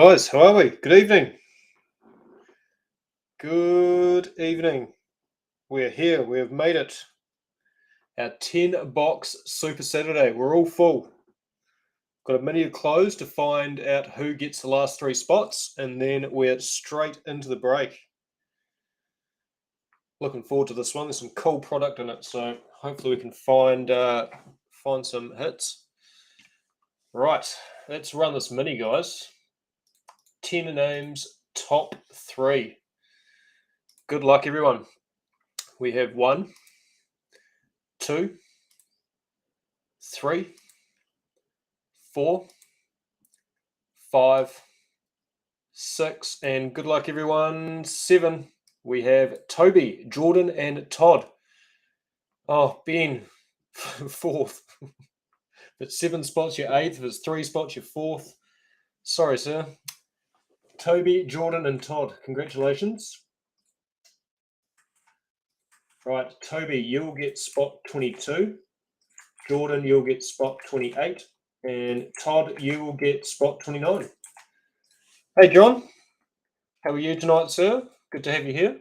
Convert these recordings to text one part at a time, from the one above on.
Guys, how are we? Good evening. Good evening. We're here. We've made it. Our 10 box Super Saturday. We're all full. Got a mini close to find out who gets the last 3 spots, and then we're straight into the break. Looking forward to this one. There's some cool product in it, so hopefully we can find some hits. Right, let's run this mini, guys. 10 names, top 3. Good luck, everyone. We have 1, 2, 3, 4, 5, 6, and good luck, everyone. 7. We have Toby, Jordan, and Todd. Oh, Ben, 4th. If it's 7 spots, you're 8th. If it's 3 spots, you're 4th. Sorry, sir. Toby, Jordan, and Todd, congratulations. Right, Toby, you'll get spot 22. Jordan, you'll get spot 28. And Todd, you will get spot 29. Hey, John. How are you tonight, sir? Good to have you here.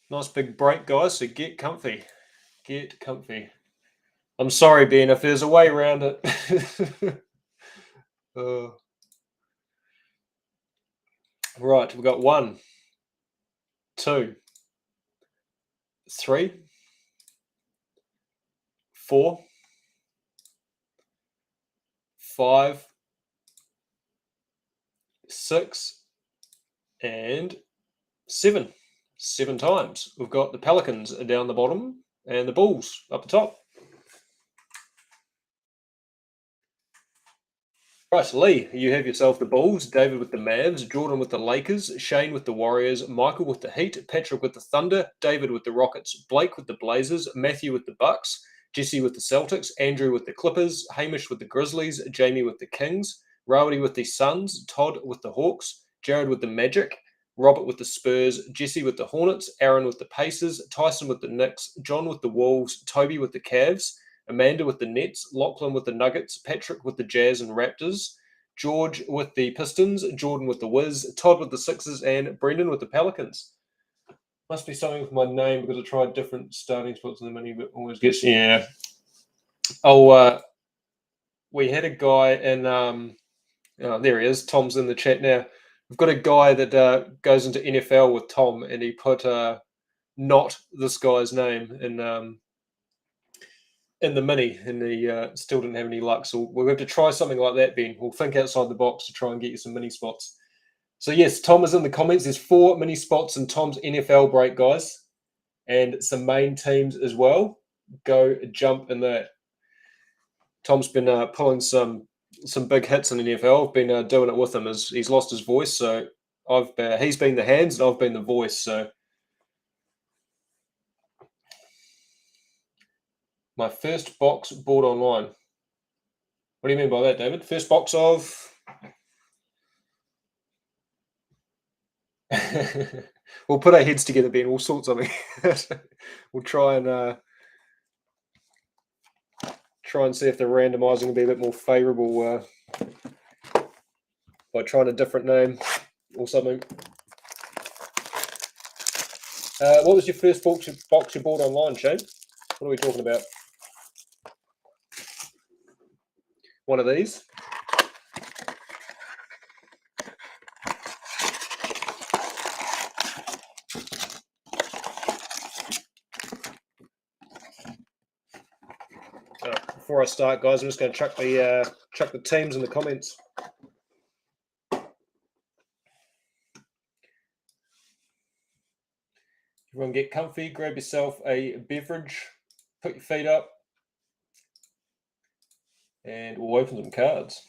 Nice big break, guys, so get comfy. Get comfy. I'm sorry, Ben, if there's a way around it. Right, we've got 1, 2, 3, 4, 5, 6, and 7. 7 times. We've got the Pelicans down the bottom and the Bulls up the top. Right, Lee, you have yourself the Bulls, David with the Mavs, Jordan with the Lakers, Shane with the Warriors, Michael with the Heat, Patrick with the Thunder, David with the Rockets, Blake with the Blazers, Matthew with the Bucks, Jesse with the Celtics, Andrew with the Clippers, Hamish with the Grizzlies, Jamie with the Kings, Rowdy with the Suns, Todd with the Hawks, Jared with the Magic, Robert with the Spurs, Jesse with the Hornets, Aaron with the Pacers, Tyson with the Knicks, John with the Wolves, Toby with the Cavs, Amanda with the Nets, Lachlan with the Nuggets, Patrick with the Jazz and Raptors, George with the Pistons, Jordan with the Wiz, Todd with the Sixers, and Brendan with the Pelicans. Must be something with my name because I tried different starting spots in the mini, but always gets, yeah. Oh, we had a guy in, there he is, Tom's in the chat now. We've got a guy that goes into NFL with Tom, and he put not this guy's name in the mini, and he still didn't have any luck. So we'll have to try something like that, Ben. We'll think outside the box to try and get you some mini spots. So yes, Tom is in the comments. There's 4 mini spots in Tom's NFL break, guys, and some main teams as well. Go jump in that. Tom's been pulling some big hits in the NFL. I've been doing it with him as he's lost his voice. So he's been the hands and I've been the voice. So my first box bought online. What do you mean by that, David? First box of... We'll put our heads together, Ben. We'll sort something. We'll try and see if the randomizing will be a bit more favourable by trying a different name or something. What was your first box you bought online, Shane? What are we talking about? One of these? Before I start, guys, I'm just going to chuck the teams in the comments. Everyone get comfy, grab yourself a beverage, put your feet up, and we'll open some cards.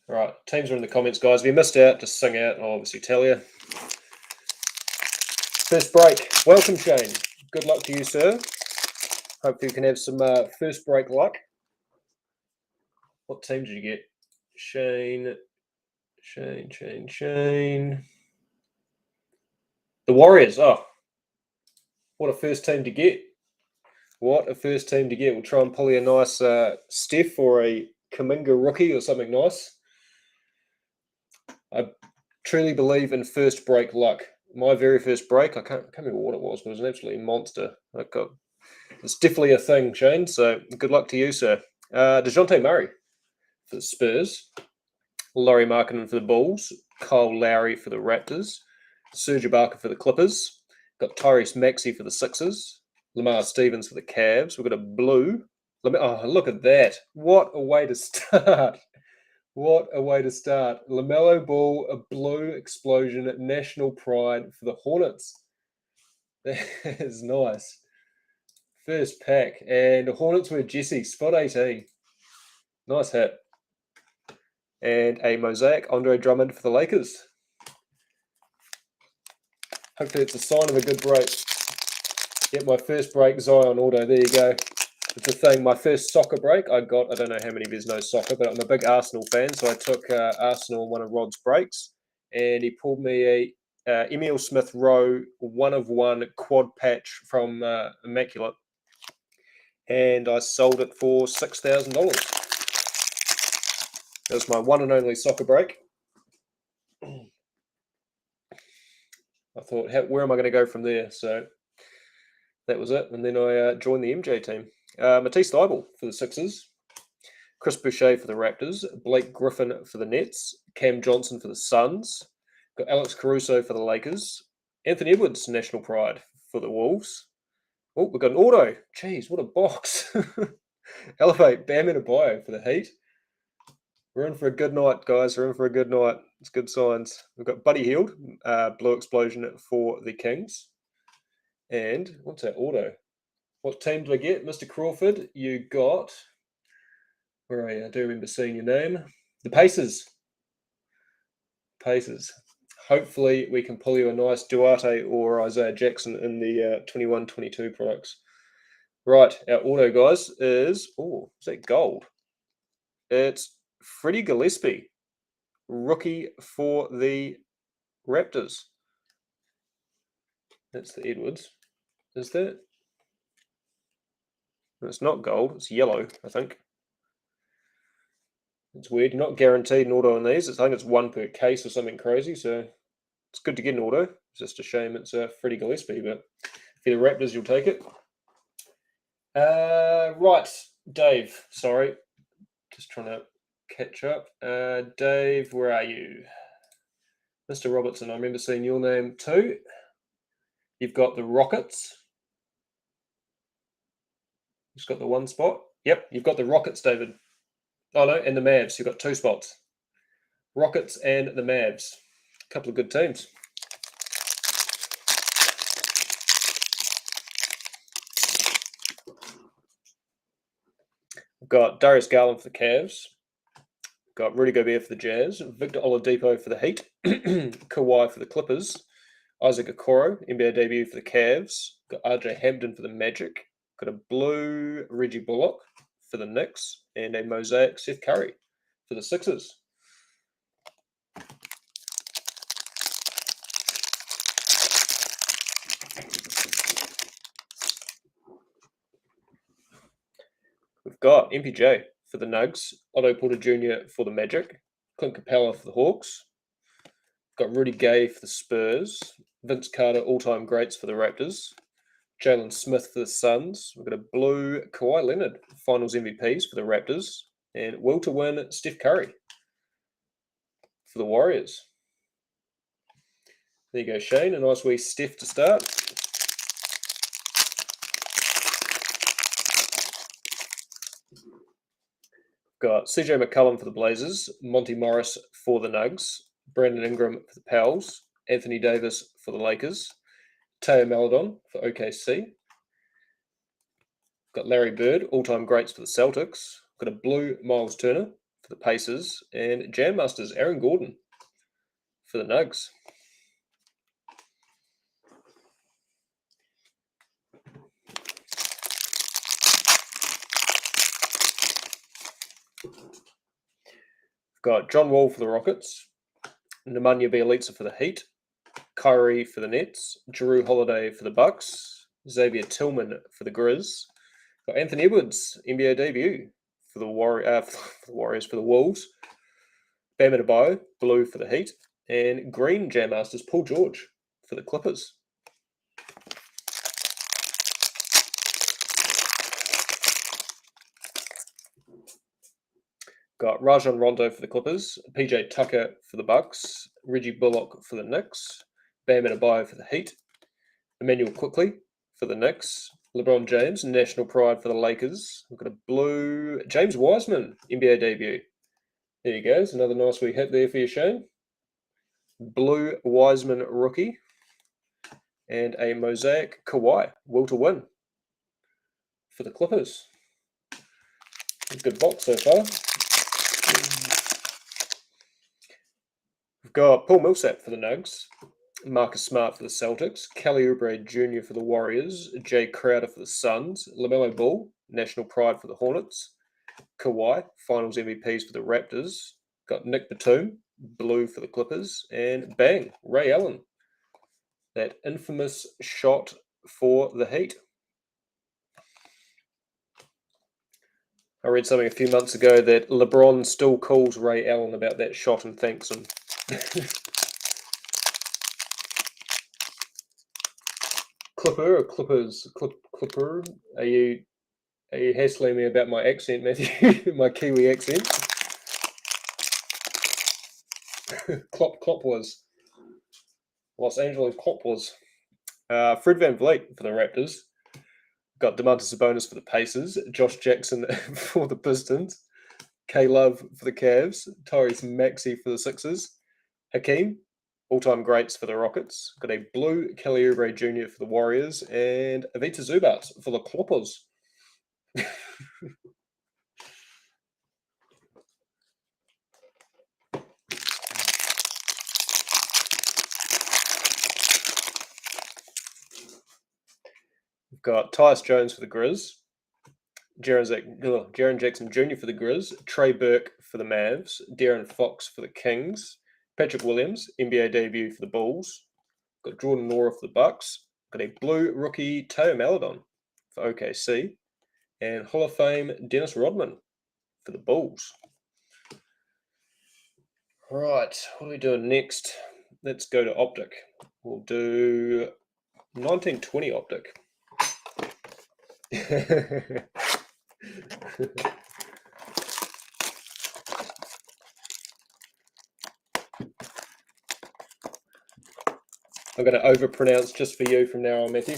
All right, teams are in the comments, guys. If you missed out, just sing out. I'll obviously tell you. First break. Welcome, Shane. Good luck to you, sir. Hope you can have some first break luck. What team did you get? Shane. The Warriors. Oh, what a first team to get. What a first team to get. We'll try and pull you a nice Steph or a Kaminga rookie or something nice. I truly believe in first break luck. My very first break, I can't remember what it was, but it was an absolute monster. It's definitely a thing, Shane. So good luck to you, sir. DeJounte Murray for the Spurs. Laurie Markkinen for the Bulls. Kyle Lowry for the Raptors. Serge Ibaka for the Clippers. Got Tyrese Maxey for the Sixers. Lamar Stevens for the Cavs. We've got a blue. Oh, look at that. What a way to start. What a way to start. LaMelo Ball, a blue explosion at national pride for the Hornets. That is nice. First pack. And the Hornets were Jesse, spot 18. Nice hit. And a mosaic, Andre Drummond for the Lakers. Hopefully it's a sign of a good break. Yep, my first break, Zion auto. There you go. It's the thing. My first soccer break, I don't know how many there's no soccer, but I'm a big Arsenal fan, so I took Arsenal on one of Rod's breaks, and he pulled me a Emile Smith Rowe 1-of-1 quad patch from Immaculate, and I sold it for $6,000. That was my one and only soccer break. I thought, where am I going to go from there? So that was it. And then I joined the MJ team. Matisse Thybulle for the Sixers. Chris Boucher for the Raptors. Blake Griffin for the Nets. Cam Johnson for the Suns. Got Alex Caruso for the Lakers. Anthony Edwards, national pride for the Wolves. Oh, we've got an auto. Jeez, what a box. Elevate Bam Adebayo for the Heat. We're in for a good night, guys. We're in for a good night. It's good signs. We've got Buddy Hield, blue explosion for the Kings. And what's that auto? What team did I get? Mr. Crawford, you got... Where are you? I do remember seeing your name. The Pacers. Hopefully we can pull you a nice Duarte or Isaiah Jackson in the 21-22 products. Right, our auto, guys, is that gold? It's Freddie Gillespie, rookie for the Raptors. That's the Edwards. Is that? It's not gold. It's yellow, I think. It's weird. You're not guaranteed an auto on these. I think it's one per case or something crazy. So it's good to get an auto. It's just a shame it's Freddie Gillespie, but for the Raptors, you'll take it. Right, Dave. Sorry, just trying to catch up. Dave, where are you? Mr. Robertson, I remember seeing your name too. You've got the Rockets. Just got the one spot. Yep, you've got the Rockets, David. Oh, no, and the Mavs. You've got two spots. Rockets and the Mavs. A couple of good teams. We've got Darius Garland for the Cavs. We've got Rudy Gobert for the Jazz. Victor Oladipo for the Heat. Kawhi for the Clippers. Isaac Okoro, NBA debut for the Cavs. Got RJ Hampton for the Magic. Got a blue Reggie Bullock for the Knicks. And a mosaic Seth Curry for the Sixers. We've got MPJ for the Nugs. Otto Porter Jr. for the Magic. Clint Capella for the Hawks. Got Rudy Gay for the Spurs. Vince Carter, all-time greats for the Raptors. Jalen Smith for the Suns. We've got a blue Kawhi Leonard, finals MVPs for the Raptors. And will to win Steph Curry for the Warriors. There you go, Shane. A nice wee Steph to start. Got CJ McCollum for the Blazers. Monty Morris for the Nugs. Brandon Ingram for the Pels. Anthony Davis for the Lakers. Teo Maledon for OKC. Got Larry Bird, all-time greats for the Celtics. Got a blue Miles Turner for the Pacers. And Jam Masters Aaron Gordon for the Nugs. Got John Wall for the Rockets, Nemanja Bjelica for the Heat, Kyrie for the Nets, Jrue Holiday for the Bucks, Xavier Tillman for the Grizz, got Anthony Edwards, NBA debut for the Warriors, for the Wolves, Bam Adebayo, blue for the Heat, and green Jam Masters Paul George for the Clippers. Got Rajon Rondo for the Clippers, PJ Tucker for the Bucks, Reggie Bullock for the Knicks, Bam Adebayo for the Heat, Emmanuel Quickley for the Knicks, LeBron James, national pride for the Lakers. We've got a blue James Wiseman, NBA debut. There you go. It's another nice wee hit there for you, Shane. Blue Wiseman rookie. And a mosaic Kawhi, will to win for the Clippers. Good box so far. We've got Paul Millsap for the Nugs, Marcus Smart for the Celtics, Kelly Oubre Jr. for the Warriors, Jay Crowder for the Suns, LaMelo Ball, national pride for the Hornets, Kawhi, finals MVPs for the Raptors, got Nick Batum, blue for the Clippers, and bang, Ray Allen, that infamous shot for the Heat. I read something a few months ago that LeBron still calls Ray Allen about that shot and thanks him. Clipper or Clippers? Clipper? Are you hassling me about my accent, Matthew? My Kiwi accent? Clop was. Los Angeles Clop was. Fred VanVleet for the Raptors. Got Domantas Sabonis for the Pacers. Josh Jackson for the Pistons. K-Love for the Cavs. Tyrese Maxey for the Sixers. Hakeem, all-time greats for the Rockets. Got a blue Kelly Oubre Jr. for the Warriors. And Ivica Zubac for the Clippers. We've got Tyus Jones for the Grizz. Jaren Jackson Jr. for the Grizz, Trey Burke for the Mavs, De'Aaron Fox for the Kings, Patrick Williams, NBA debut for the Bulls, got Jordan Noah for the Bucks, got a blue rookie Teo Maledon for OKC, and Hall of Fame Dennis Rodman for the Bulls. Right, what are we doing next? Let's go to Optic. We'll do 1920 Optic. I'm going to overpronounce just for you from now on, Matthew.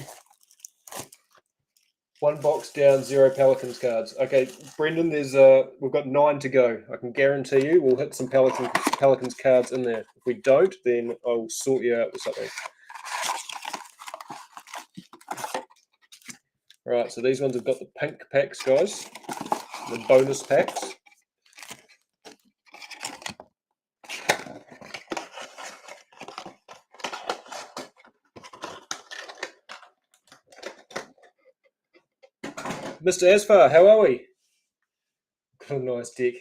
One box down, 0 Pelicans cards. Okay, Brendan, we've got 9 to go. I can guarantee you we'll hit some Pelicans cards in there. If we don't, then I'll sort you out with something. Right, so these ones have got the pink packs, guys. The bonus packs. Mr. Asfar, how are we? Got a nice deck.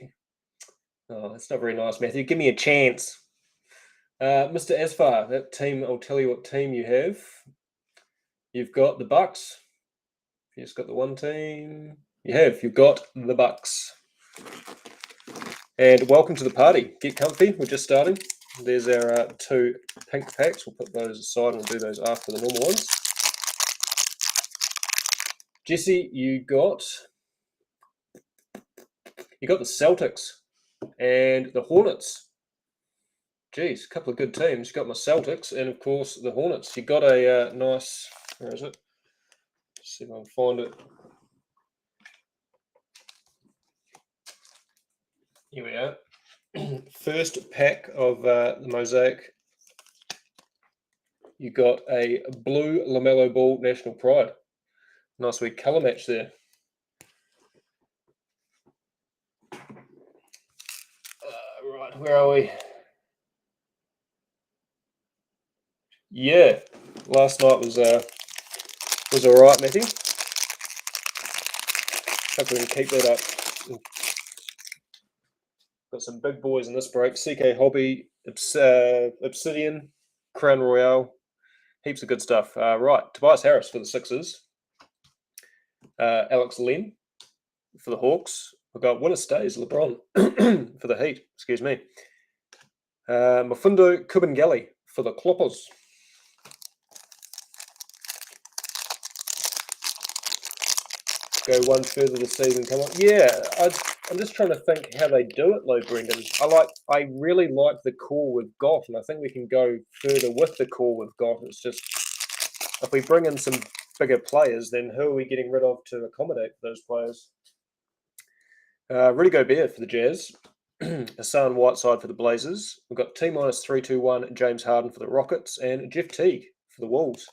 Oh, that's not very nice, Matthew. Give me a chance. Mr. Asfar, that team, I'll tell you what team you have. You've got the Bucks. You just got the one team. You've got the Bucks. And welcome to the party. Get comfy. We're just starting. There's our 2 pink packs. We'll put those aside and we'll do those after the normal ones. Jesse, you got the Celtics and the Hornets. Geez, a couple of good teams. You got my Celtics and, of course, the Hornets. You got a nice... Where is it? Let's see if I can find it. Here we are. First pack of the Mosaic. You got a blue LaMelo Ball National Pride. Nice wee colour match there. Right, where are we? Yeah, last night was all right, Matthew. Hope we can keep that up. Got some big boys in this break. CK Hobby, Obsidian, Crown Royale. Heaps of good stuff. Right, Tobias Harris for the Sixers. Alex Len for the Hawks. We've got winner stays LeBron for the Heat. Excuse me. Mafundo Kubengeli for the Clippers. Go one further this season. Come on, yeah. I'm just trying to think how they do it, though, Brendan. I really like the core we've got, and I think we can go further with the core we've got. It's just if we bring in some bigger players, then who are we getting rid of to accommodate those players? Rudy Gobert for the Jazz. Hassan Whiteside for the Blazers. We've got T-321 James Harden for the Rockets and Jeff Teague for the Wolves.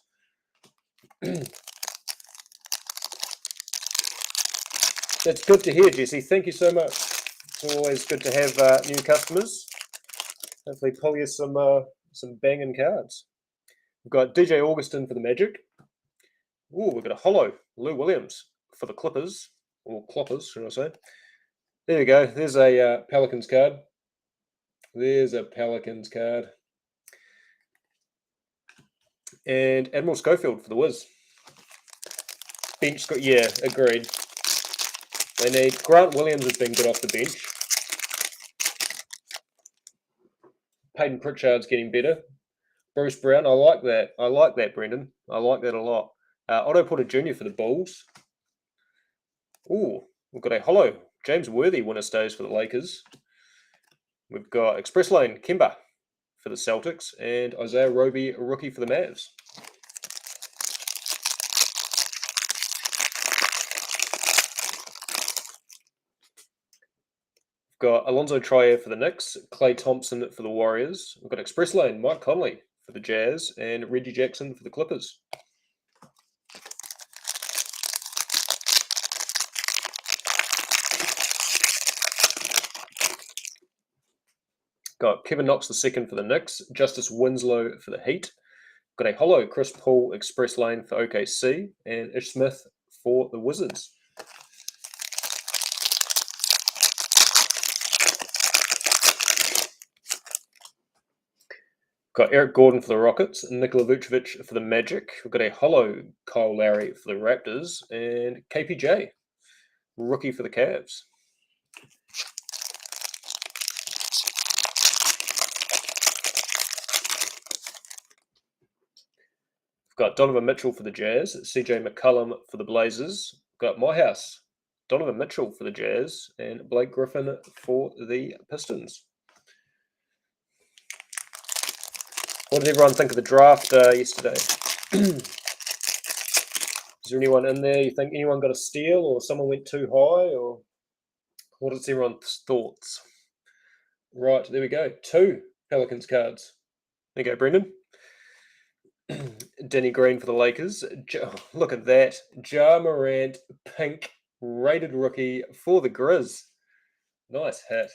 That's good to hear, Jesse. Thank you so much. It's always good to have new customers. Hopefully pull you some banging cards. We've got DJ Augustin for the Magic. Ooh, we've got a holo Lou Williams for the Clippers, or Cloppers, should I say. There we go. There's a Pelicans card. There's a Pelicans card. And Admiral Schofield for the Wiz. Bench, yeah, agreed. They need Grant Williams has been good off the bench. Peyton Pritchard's getting better. Bruce Brown, I like that. I like that, Brendan. I like that a lot. Otto Porter Jr. for the Bulls. Ooh, we've got a holo James Worthy winner stays for the Lakers. We've got Express Lane Kemba for the Celtics and Isaiah Roby, a rookie for the Mavs. We've got Alonzo Trier for the Knicks, Klay Thompson for the Warriors. We've got Express Lane Mike Conley for the Jazz and Reggie Jackson for the Clippers. Got Kevin Knox II for the Knicks, Justice Winslow for the Heat. Got a holo Chris Paul Express Lane for OKC and Ish Smith for the Wizards. Got Eric Gordon for the Rockets, Nikola Vucevic for the Magic. We've got a holo Kyle Lowry for the Raptors and KPJ, rookie for the Cavs. Got Donovan Mitchell for the Jazz, CJ McCollum for the Blazers. Got Morehouse, Donovan Mitchell for the Jazz, and Blake Griffin for the Pistons. What did everyone think of the draft yesterday? Is there anyone in there you think anyone got a steal or someone went too high? Or what is everyone's thoughts? Right, there we go. 2 Pelicans cards. There you go, Brendan. Denny Green for the Lakers. Look at that. Ja Morant, pink, rated rookie for the Grizz. Nice hit.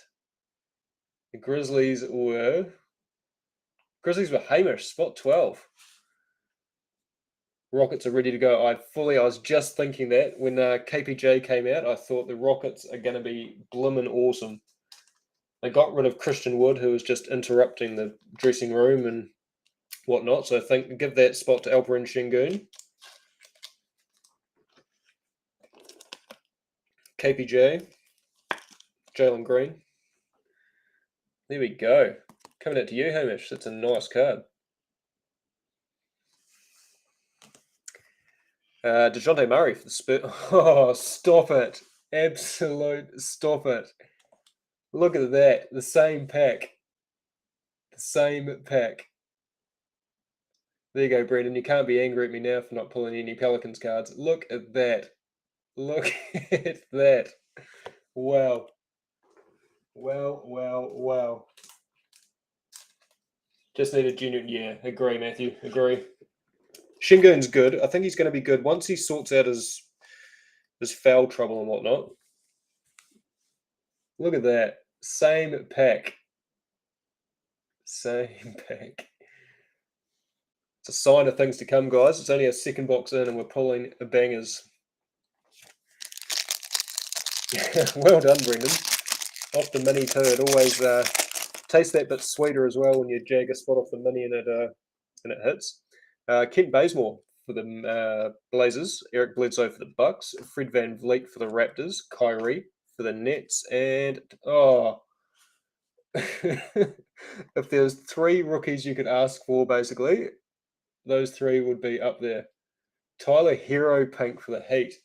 The Grizzlies were Hamish, spot 12. Rockets are ready to go. I was just thinking that when KPJ came out, I thought the Rockets are going to be blimmin' awesome. They got rid of Christian Wood, who was just interrupting the dressing room and whatnot. So I think give that spot to Alperen Şengün. KPJ, Jalen Green. There we go. Coming out to you, Hamish. That's a nice card. DeJounte Murray for the Spurs. Oh, stop it. Absolute stop it. Look at that. The same pack. The same pack. There you go, Brendan. You can't be angry at me now for not pulling any Pelicans cards. Look at that. Look at that. Wow. Wow. Just need a genuine, yeah, agree, Matthew, agree. Şengün's good. I think he's going to be good once he sorts out his foul trouble and whatnot. Look at that. Same pack. Same pack. It's a sign of things to come, guys. It's only a second box in and we're pulling bangers. Well done, Brendan. Off the mini too. It always tastes that bit sweeter as well when you jag a spot off the mini and it hits. Kent Bazemore for the Blazers, Eric Bledsoe for the Bucks, Fred Van Vliet for the Raptors, Kyrie for the Nets, and if there's 3 rookies you could ask for, basically, those 3 would be up there. Tyler Hero Pink for the Heat.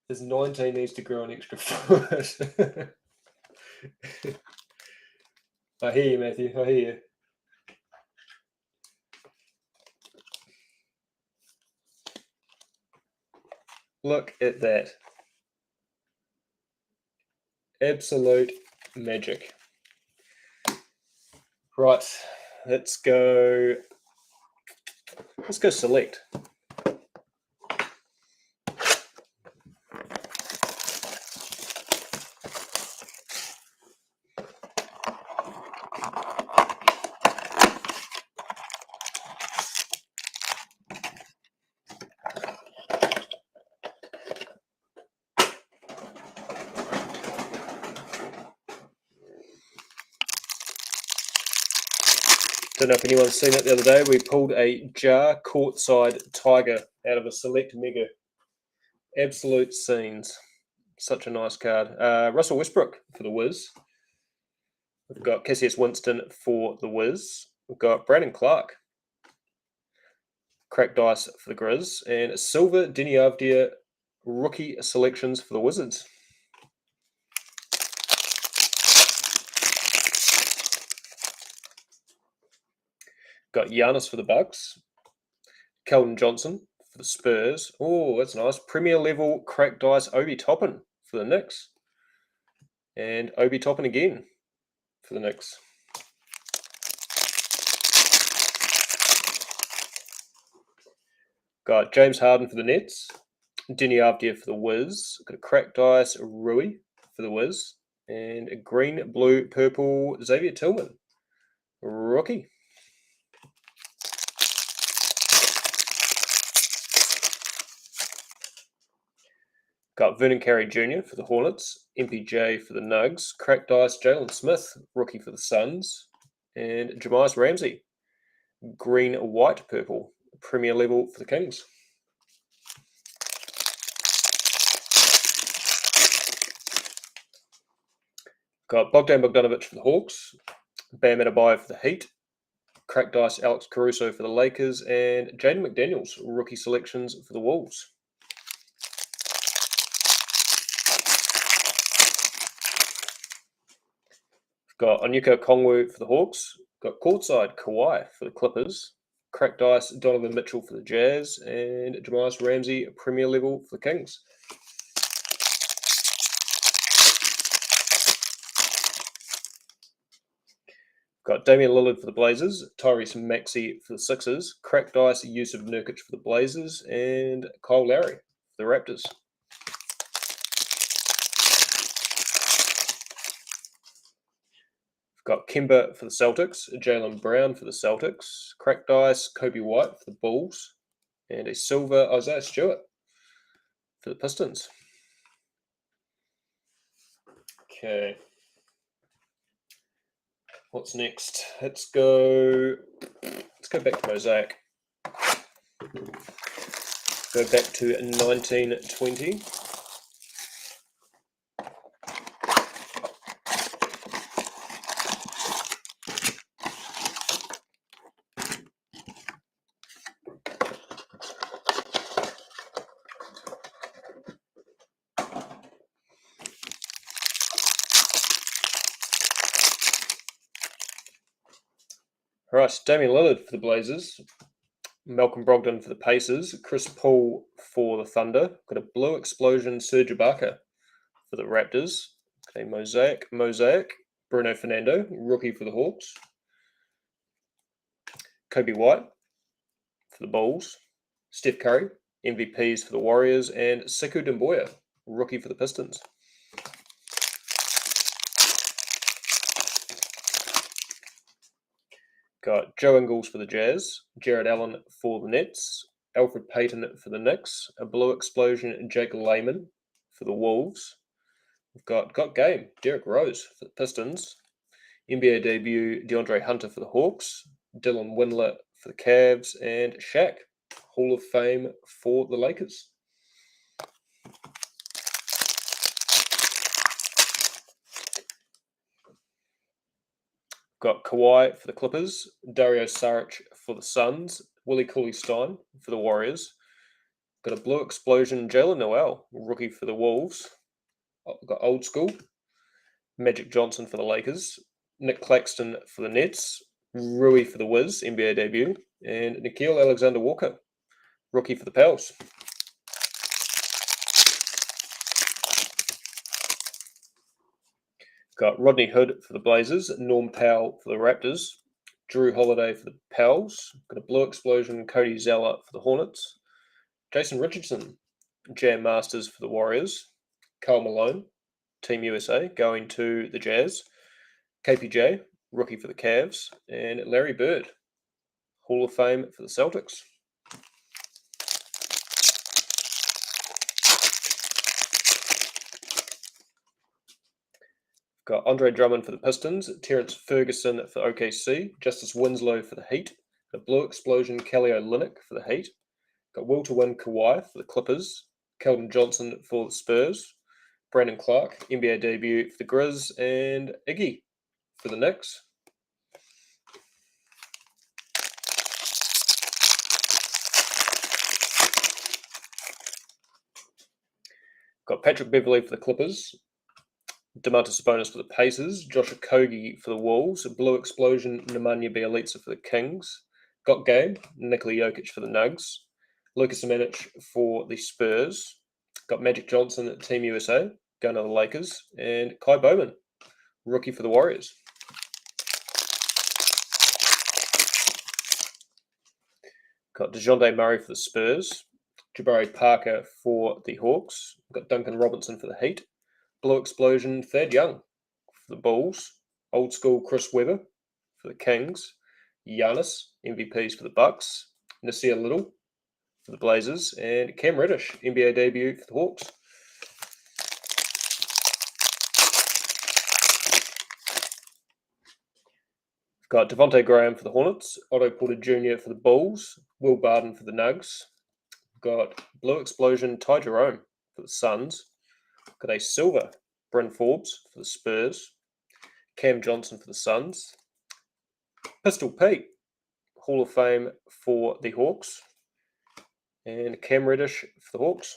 His 19 needs to grow an extra foot. I hear you, Matthew. I hear you. Look at that. Absolute magic. Right, let's go select. Don't know if anyone's seen it the other day. We pulled a jar courtside tiger out of a select mega. Absolute scenes. Such a nice card. Russell Westbrook for the Wiz. We've got Cassius Winston for the Wiz. We've got Brandon Clark. Cracked dice for the Grizz. And Silver Deni Avdija rookie selections for the Wizards. Got Giannis for the Bucks. Keldon Johnson for the Spurs. Oh, that's nice. Premier level cracked dice Obi Toppin for the Knicks. And Obi Toppin again for the Knicks. Got James Harden for the Nets. Deni Avdija for the Wiz. Got a cracked dice Rui for the Wiz. And a green, blue, purple Xavier Tillman. Rookie. Got Vernon Carey Jr. for the Hornets, MPJ for the Nugs, cracked dice Jalen Smith, rookie for the Suns, and Jamias Ramsey, green, white, purple, premier level for the Kings. Got Bogdan Bogdanovic for the Hawks, Bam Adebayo for the Heat, cracked dice Alex Caruso for the Lakers, and Jaden McDaniels, rookie selections for the Wolves. Got Onyeka Okongwu for the Hawks. Got courtside Kawhi for the Clippers. Cracked dice Donovan Mitchell for the Jazz. And Jamias Ramsey, Premier level for the Kings. Got Damian Lillard for the Blazers. Tyrese Maxey for the Sixers. Cracked dice Yusuf Nurkic for the Blazers. And Kyle Lowry for the Raptors. Got Kemba for the Celtics, Jaylen Brown for the Celtics, cracked dice Kobe White for the Bulls, and a silver Isaiah Stewart for the Pistons. Okay. What's next? Let's go back to Mosaic. Go back to 1920. All right, Damian Lillard for the Blazers, Malcolm Brogdon for the Pacers, Chris Paul for the Thunder, got a blue explosion Serge Ibaka for the Raptors, okay, Mosaic, Bruno Fernando, rookie for the Hawks, Kobe White for the Bulls, Steph Curry, MVPs for the Warriors, and Sekou Doumbouya, rookie for the Pistons. Got Joe Ingles for the Jazz, Jared Allen for the Nets, Alfred Payton for the Knicks, a blue explosion Jake Layman for the Wolves, We've got game. Derek Rose for the Pistons. NBA debut DeAndre Hunter for the Hawks. Dylan Windler for the Cavs. And Shaq, Hall of Fame for the Lakers. Got Kawhi for the Clippers. Dario Saric for the Suns. Willie Cauley-Stein for the Warriors. Got a blue explosion, Jalen Noel, rookie for the Wolves. Got old school, Magic Johnson for the Lakers. Nick Claxton for the Nets. Rui for the Wiz, NBA debut. And Nickeil Alexander-Walker, rookie for the Pels. Got Rodney Hood for the Blazers. Norm Powell for the Raptors. Drew Holiday for the Pels. Got a blue explosion, Cody Zeller for the Hornets. Jason Richardson, Jam Masters for the Warriors. Karl Malone, Team USA, going to the Jazz. KPJ, rookie for the Cavs. And Larry Bird, Hall of Fame for the Celtics. Got Andre Drummond for the Pistons. Terrence Ferguson for OKC. Justice Winslow for the Heat. The Blue Explosion, Kelly Olynyk for the Heat. Got Will to Win Kawhi for the Clippers. Keldon Johnson for the Spurs. Brandon Clark, NBA debut for the Grizz. And Iggy for the Knicks. Got Patrick Beverley for the Clippers. Domantas Sabonis for the Pacers. Josh Okogie for the Wolves. Blue Explosion, Nemanja Bjelica for the Kings. Got Gabe, Nikola Jokic for the Nugs. Lucas Semenic for the Spurs. Got Magic Johnson at Team USA, going to the Lakers. And Kai Bowman, rookie for the Warriors. Got DeJounte Murray for the Spurs. Jabari Parker for the Hawks. Got Duncan Robinson for the Heat. Blue Explosion, Thad Young for the Bulls. Old School, Chris Webber for the Kings. Giannis, MVPs for the Bucks. Nasir Little for the Blazers. And Cam Reddish, NBA debut for the Hawks. Got Devontae Graham for the Hornets. Otto Porter Jr. for the Bulls. Will Barton for the Nugs. Got Blue Explosion, Ty Jerome for the Suns. Got a silver, Bryn Forbes for the Spurs. Cam Johnson for the Suns. Pistol Pete, Hall of Fame for the Hawks. And Cam Reddish for the Hawks.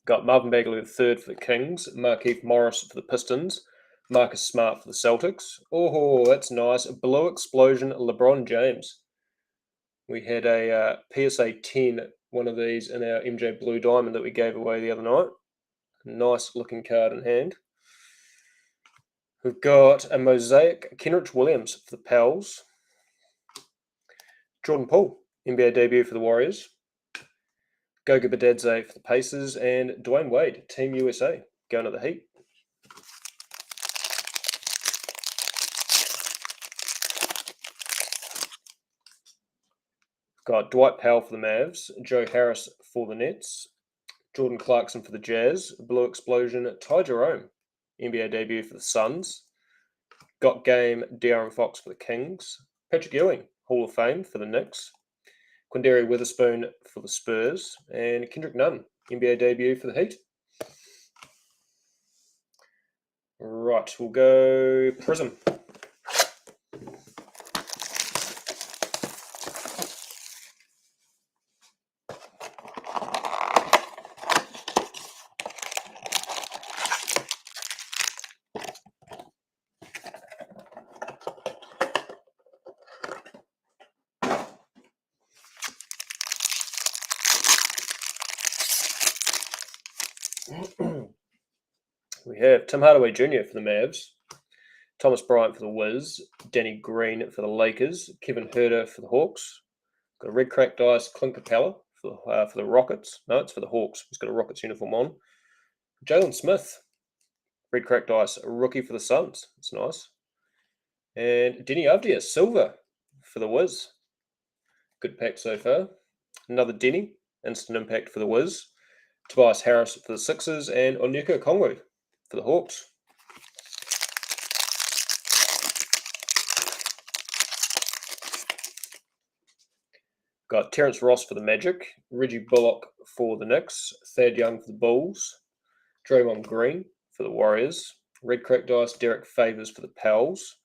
Got Marvin Bagley III for the Kings. Markieff Morris for the Pistons. Marcus Smart for the Celtics. Oh, that's nice. Blue Explosion, LeBron James. We had a PSA 10, one of these in our MJ Blue Diamond that we gave away the other night. Nice looking card in hand. We've got a mosaic Kenrich Williams for the Pels. Jordan Poole, NBA debut for the Warriors. Goga Bitadze for the Pacers. And Dwayne Wade, Team USA, going to the Heat. Got Dwight Powell for the Mavs. Joe Harris for the Nets. Jordan Clarkson for the Jazz. Blue Explosion, Ty Jerome, NBA debut for the Suns. Got Game, De'Aaron Fox for the Kings. Patrick Ewing, Hall of Fame for the Knicks. Quindary Witherspoon for the Spurs. And Kendrick Nunn, NBA debut for the Heat. Right, we'll go Prism. We have Tim Hardaway Jr. for the Mavs, Thomas Bryant for the Wiz, Danny Green for the Lakers, Kevin Huerter for the Hawks. Got a red cracked ice Clint Capella for the Rockets. No, it's for the Hawks. He's got a Rockets uniform on. Jalen Smith, red cracked ice, a rookie for the Suns. That's nice. And Denny Avdia, silver for the Wiz. Good pack so far. another Denny, instant impact for the Wiz. Tobias Harris for the Sixers, and Onyeka Okongwu for the Hawks. Got Terrence Ross for the Magic, Reggie Bullock for the Knicks, Thad Young for the Bulls, Draymond Green for the Warriors, Red Crack Dice Derek Favors for the Pels,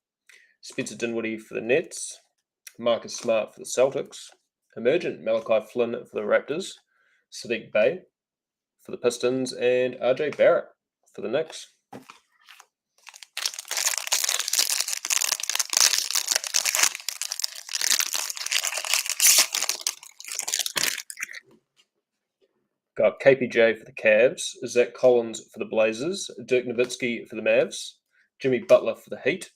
Spencer Dinwiddie for the Nets, Marcus Smart for the Celtics, Emergent Malachi Flynn for the Raptors, Sadiq Bey for the Pistons, and RJ Barrett for the Knicks. Got KPJ for the Cavs, Zach Collins for the Blazers, Dirk Nowitzki for the Mavs, Jimmy Butler for the Heat.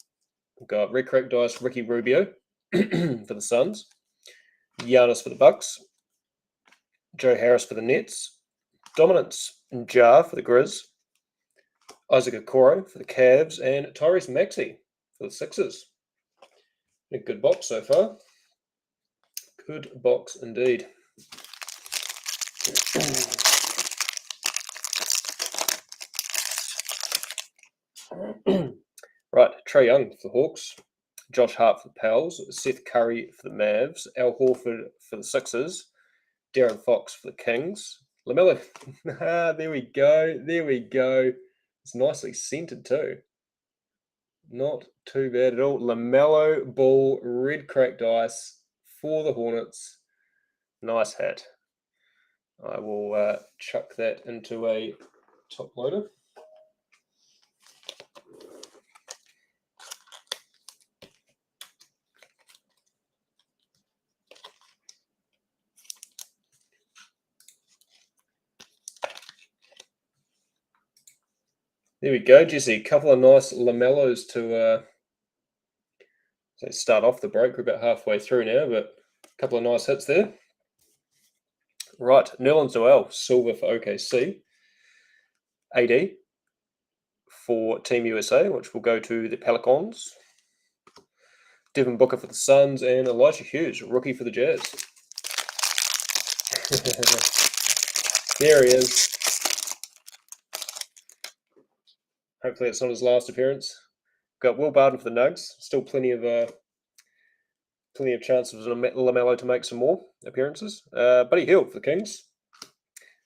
Got Red Crack Dice Ricky Rubio for the Suns, Giannis for the Bucks, Joe Harris for the Nets, Dominance and Jar for the Grizz, Isaac Okoro for the Cavs, and Tyrese Maxey for the Sixers. A good box so far. Good box indeed. Right, Trae Young for the Hawks, Josh Hart for the Pels, Seth Curry for the Mavs, Al Horford for the Sixers, Darren Fox for the Kings, LaMelo. There we go. There we go. It's nicely scented too. Not too bad at all. LaMelo Ball, Red Crack Dice for the Hornets. Nice hat. I will chuck that into a top loader. There we go, Jesse. A couple of nice LaMelos to start off the break. We're about halfway through now, but a couple of nice hits there. Right, Nerlens Noel, silver for OKC. AD for Team USA, which will go to the Pelicans. Devin Booker for the Suns, and Elijah Hughes, rookie for the Jazz. There he is. Hopefully it's not his last appearance. Got Will Barton for the Nugs. Still plenty of chances for LaMelo to make some more appearances. Buddy Hield for the Kings.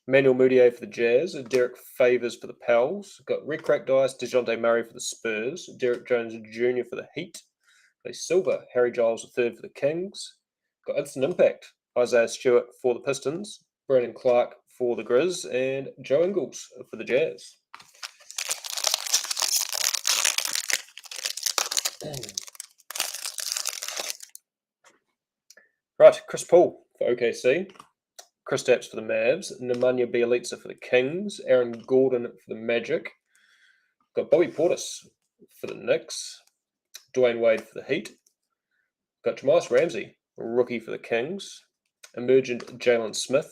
Manuel Mudiay for the Jazz. Derek Favors for the Pels. Got Red Crack Dice, DeJounte Murray for the Spurs. Derek Jones Jr. for the Heat. A silver, Harry Giles III for the Kings. Got Instant Impact, Isaiah Stewart for the Pistons. Brandon Clark for the Grizz. And Joe Ingles for the Jazz. Right, Chris Paul for OKC. Kristaps for the Mavs, Nemanja Bjelica for the Kings, Aaron Gordon for the Magic. Got Bobby Portis for the Knicks, Dwayne Wade for the Heat. Got Jameis Ramsey, rookie for the Kings, Emergent Jalen Smith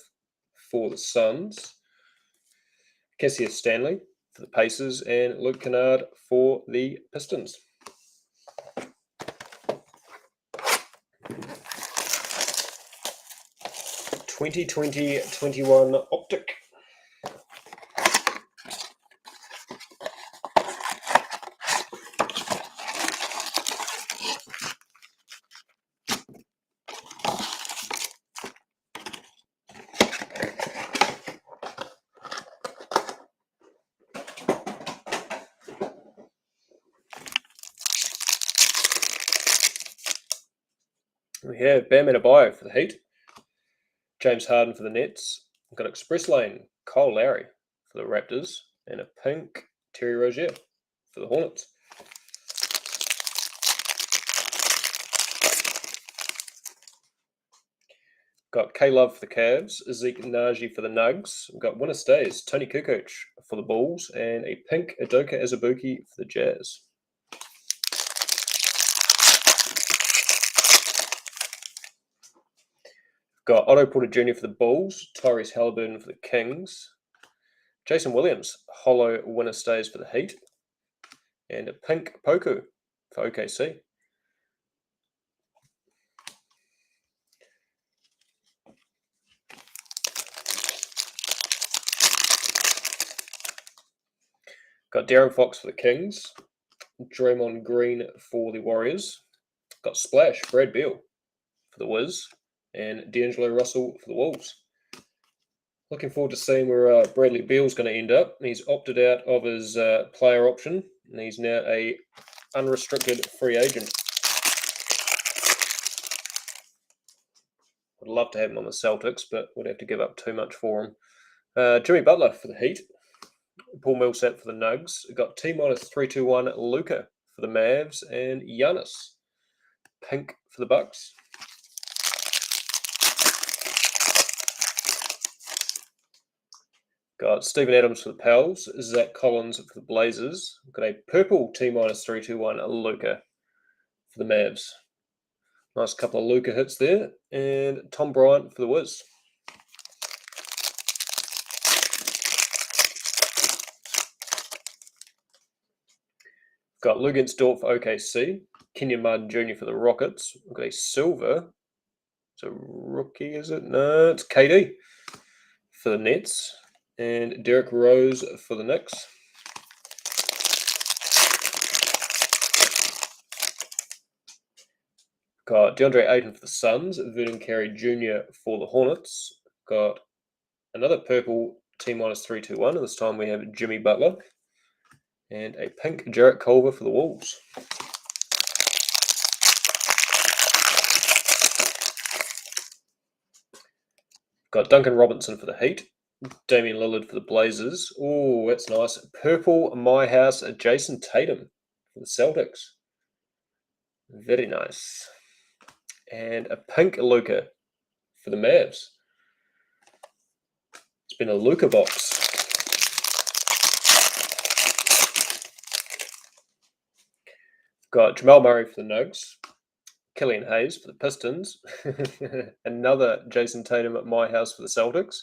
for the Suns, Cassius Stanley for the Pacers, and Luke Kennard for the Pistons. (2020-21) Optic. We have Bam Adebayo for the Heat, James Harden for the Nets. We've got Express Lane, Kyle Lowry for the Raptors, and a pink Terry Rozier for the Hornets. Got K-Love for the Cavs, Zeke Naji for the Nugs. We've got winner stays, Tony Kukoc for the Bulls, and a pink Udoka Azubuike for the Jazz. Got Otto Porter Jr. for the Bulls, Tyrese Halliburton for the Kings, Jason Williams, holo winner stays for the Heat, and a pink Poku for OKC. Got Darren Fox for the Kings, Draymond Green for the Warriors. Got Splash, Brad Beal for the Wiz, and D'Angelo Russell for the Wolves. Looking forward to seeing where Bradley Beal's going to end up. He's opted out of his player option, and he's now a unrestricted free agent. I'd love to have him on the Celtics, but would have to give up too much for him. Jimmy Butler for the Heat, Paul Millsap for the Nugs. Got T-321 Luka for the Mavs, and Giannis pink for the Bucks. Got Steven Adams for the Pels, Zach Collins for the Blazers. Got a purple T-321 Luka for the Mavs. Nice couple of Luka hits there. And Tom Bryant for the Wiz. Got Luguentz-Dort for OKC, Kenyon Martin Jr. for the Rockets. We've got a silver. It's a rookie, is it? No, it's KD for the Nets. And Derrick Rose for the Knicks. Got DeAndre Ayton for the Suns, Vernon Carey Jr. for the Hornets. Got another purple T-321, and this time we have Jimmy Butler. And a pink Jarrett Culver for the Wolves. Got Duncan Robinson for the Heat, Damian Lillard for the Blazers. Oh, that's nice. Purple My House Jason Tatum for the Celtics. Very nice. And a pink Luka for the Mavs. It's been a Luka box. Got Jamal Murray for the Nugs, Killian Hayes for the Pistons, another Jason Tatum at my house for the Celtics,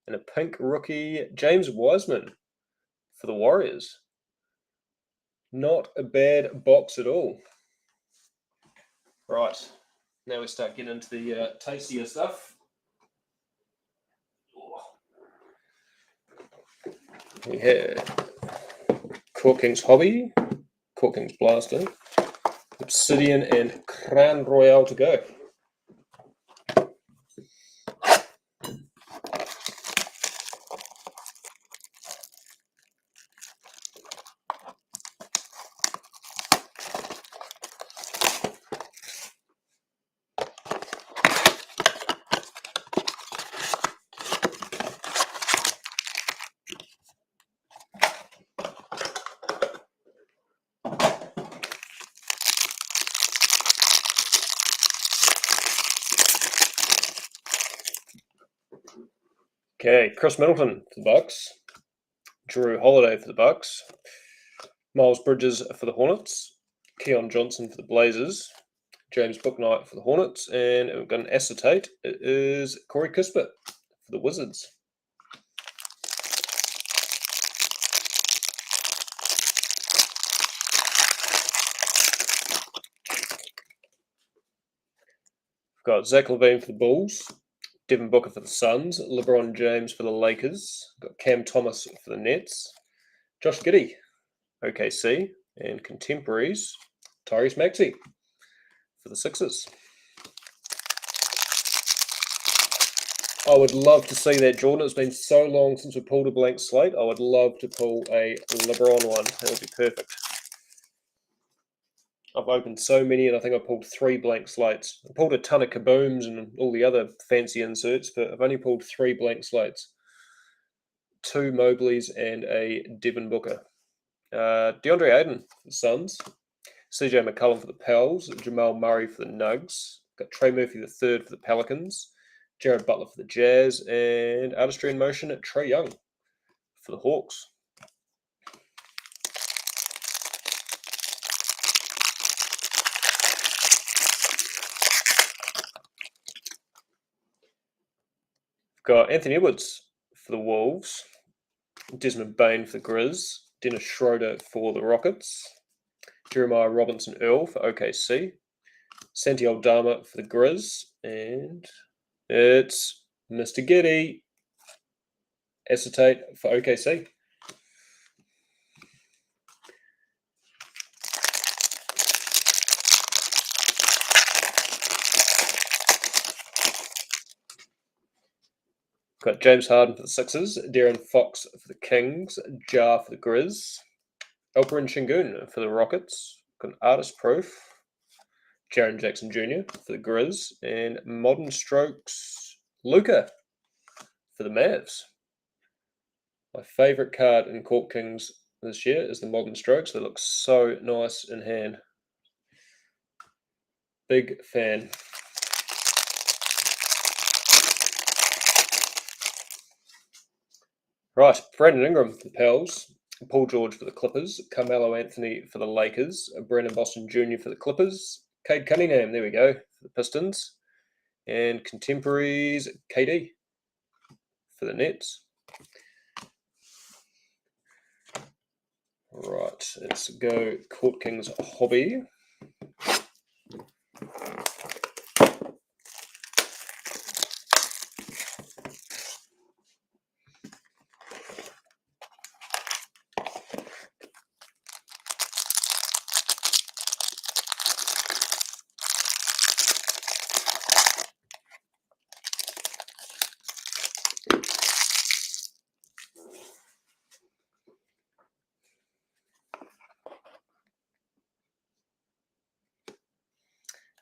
and a pink rookie James Wiseman for the Warriors. Not a bad box at all. Right, now we start getting into the tastier stuff. We have King's Hobby, King's Blaster, Obsidian, and Crown Royale to go. Okay, Chris Middleton for the Bucks, Drew Holiday for the Bucks, Miles Bridges for the Hornets, Keon Johnson for the Blazers, James Bouknight for the Hornets, and we've got an acetate. It is Corey Kispert for the Wizards. We've got Zach LaVine for the Bulls, Devin Booker for the Suns, LeBron James for the Lakers, got Cam Thomas for the Nets, Josh Giddey, OKC, and contemporaries, Tyrese Maxey for the Sixers. I would love to see that, Jordan. It's been so long since we pulled a blank slate. I would love to pull a LeBron one. That would be perfect. I've opened so many, and I think I pulled 3 blank slates. I pulled a ton of kabooms and all the other fancy inserts, but I've only pulled 3 blank slates. 2 Mobleys and a Devin Booker. DeAndre Ayton for the Suns. CJ McCollum for the Pels. Jamal Murray for the Nugs. Got Trey Murphy III for the Pelicans. Jared Butler for the Jazz. And Artistry in Motion at Trae Young for the Hawks. Got Anthony Edwards for the Wolves, Desmond Bain for the Grizz, Dennis Schroeder for the Rockets, Jeremiah Robinson Earl for OKC, Santi Aldama for the Grizz, and it's Mr. Giddey acetate for OKC. Got James Harden for the Sixers, Darren Fox for the Kings, Jar for the Grizz, Alperen Şengün for the Rockets. Got an Artist Proof, Jaren Jackson Jr. for the Grizz, and Modern Strokes, Luka for the Mavs. My favourite card in Court Kings this year is the Modern Strokes. They look so nice in hand. Big fan. Right, Brandon Ingram for the Pels, Paul George for the Clippers, Carmelo Anthony for the Lakers, Brandon Boston Jr. for the Clippers, Cade Cunningham, there we go, for the Pistons, and Contemporaries KD for the Nets. Right, let's go Court Kings Hobby.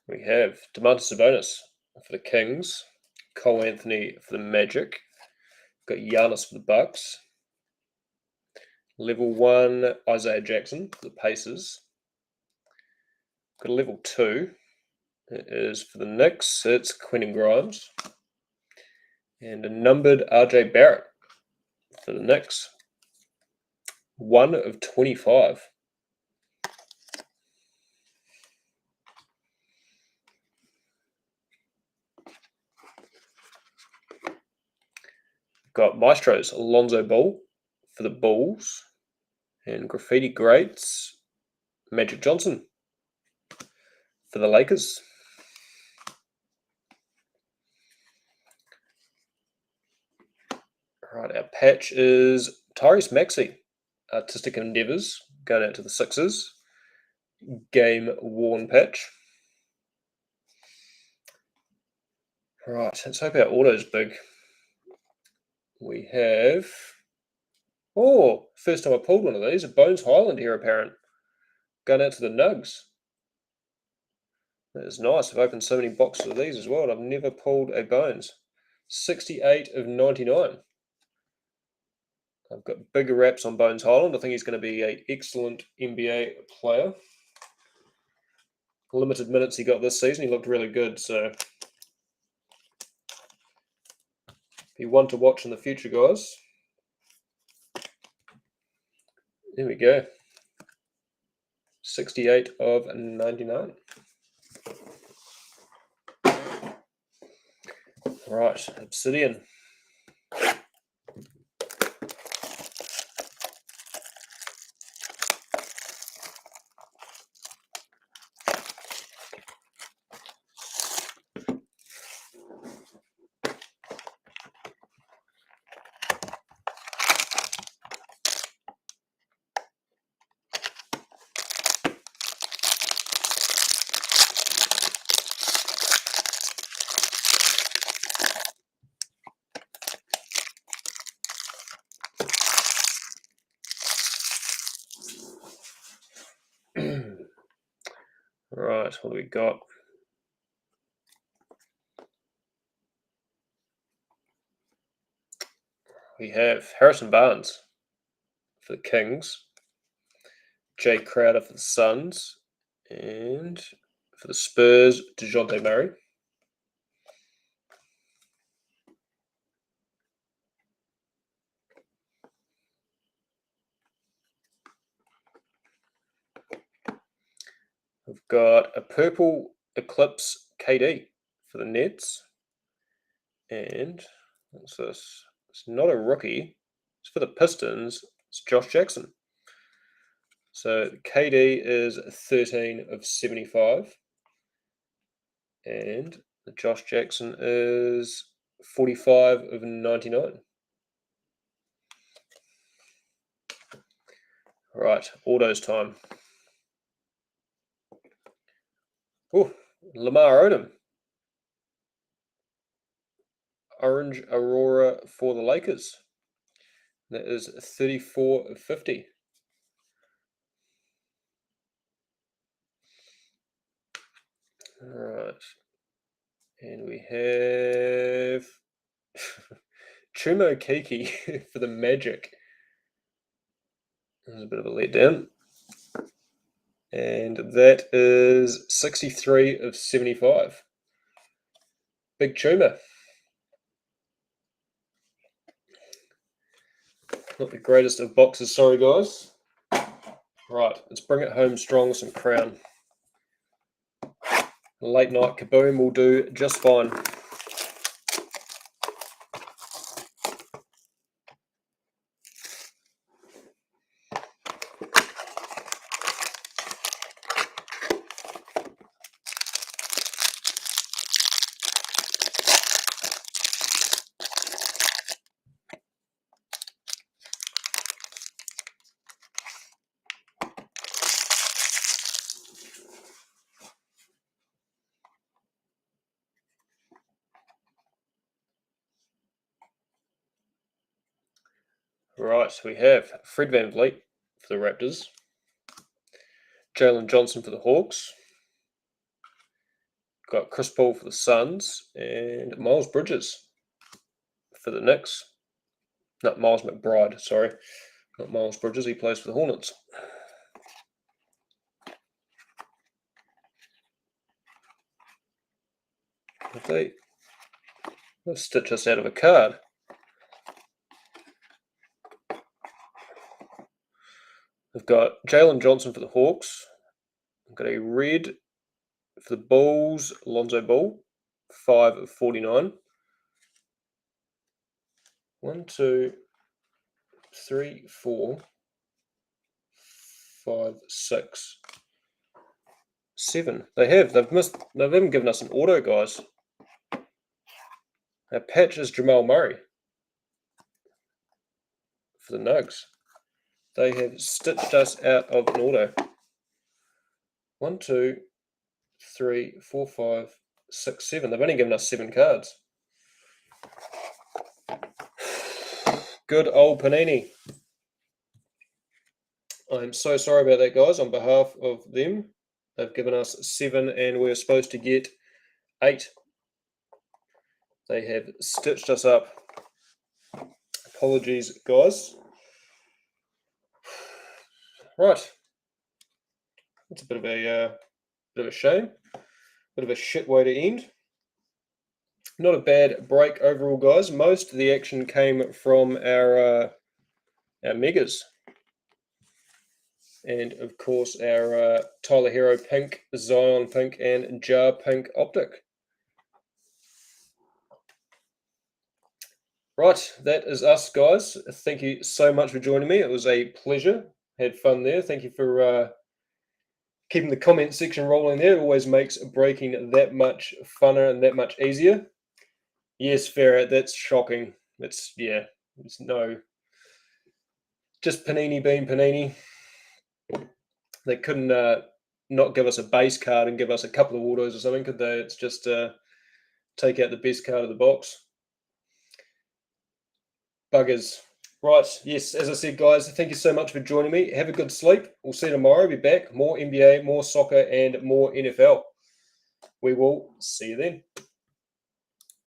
We have Domantas Sabonis for the Kings, Cole Anthony for the Magic, got Giannis for the Bucks, level 1 Isaiah Jackson for the Pacers, got a level 2, it is for the Knicks, it's Quentin Grimes, and a numbered RJ Barrett for the Knicks, 1 of 25. Got Maestro's Alonzo Ball for the Bulls, and Graffiti Greats Magic Johnson for the Lakers. Right, our patch is Tyrese Maxey, Artistic Endeavours, going out to the Sixers. Game worn patch. Right, let's hope our auto's big. We have, first time I pulled one of these, a Bones Highland here apparent. Going out to the Nugs. That is nice. I've opened so many boxes of these as well, and I've never pulled a Bones. 68 of 99. I've got bigger raps on Bones Highland. I think he's going to be an excellent NBA player. Limited minutes he got this season. He looked really good, so be one to watch in the future, guys. There we go. 68 of 99. Right, Obsidian. Right, what do we got? We have Harrison Barnes for the Kings, Jay Crowder for the Suns, and for the Spurs, DeJounte Murray. We've got a purple Eclipse KD for the Nets. And what's this? It's not a rookie. It's for the Pistons. It's Josh Jackson. So KD is 13 of 75. And the Josh Jackson is 45 of 99. Right, autos time. Oh, Lamar Odom. orange Aurora for the Lakers. That is 34 of 50. All right. And we have Chumo Kiki for the Magic. There's a bit of a letdown. And that is 63 of 75. Big Chuma. Not the greatest of boxes, sorry guys. Right, let's bring it home strong with some Crown. Late night kaboom will do just fine. Right, we have Fred VanVleet for the Raptors, Jalen Johnson for the Hawks, got Chris Paul for the Suns, and Miles Bridges for the Knicks. Not Miles McBride, sorry. Not Miles Bridges, he plays for the Hornets. They'll stitch us out of a card. We've got Jalen Johnson for the Hawks. We've got a red for the Bulls, Lonzo Ball, 5 of 49. 1, 2, 3, 4, 5, 6, 7. They haven't given us an auto, guys. Our patch is Jamal Murray for the Nugs. They have stitched us out of an auto. 1, 2, 3, 4, 5, 6, 7. They've only given us 7 cards. Good old Panini. I'm so sorry about that, guys. On behalf of them, they've given us 7 and we're supposed to get 8. They have stitched us up. Apologies, guys. Right. That's a bit of a shame. Bit of a shit way to end. Not a bad break overall, guys. Most of the action came from our Megas. And, of course, our Tyler Hero Pink, Zion Pink, and Jar Pink Optic. Right, that is us, guys. Thank you so much for joining me. It was a pleasure. Had fun there. Thank you for keeping the comment section rolling there. It always makes breaking that much funner and that much easier. Yes, Farrah, that's shocking. It's no... Just Panini being Panini. They couldn't not give us a base card and give us a couple of autos or something, could they? It's just take out the best card of the box. Buggers. Right, yes, as I said, guys, thank you so much for joining me. Have a good sleep. We'll see you tomorrow. Be back. More NBA, more soccer, and more NFL. We will see you then.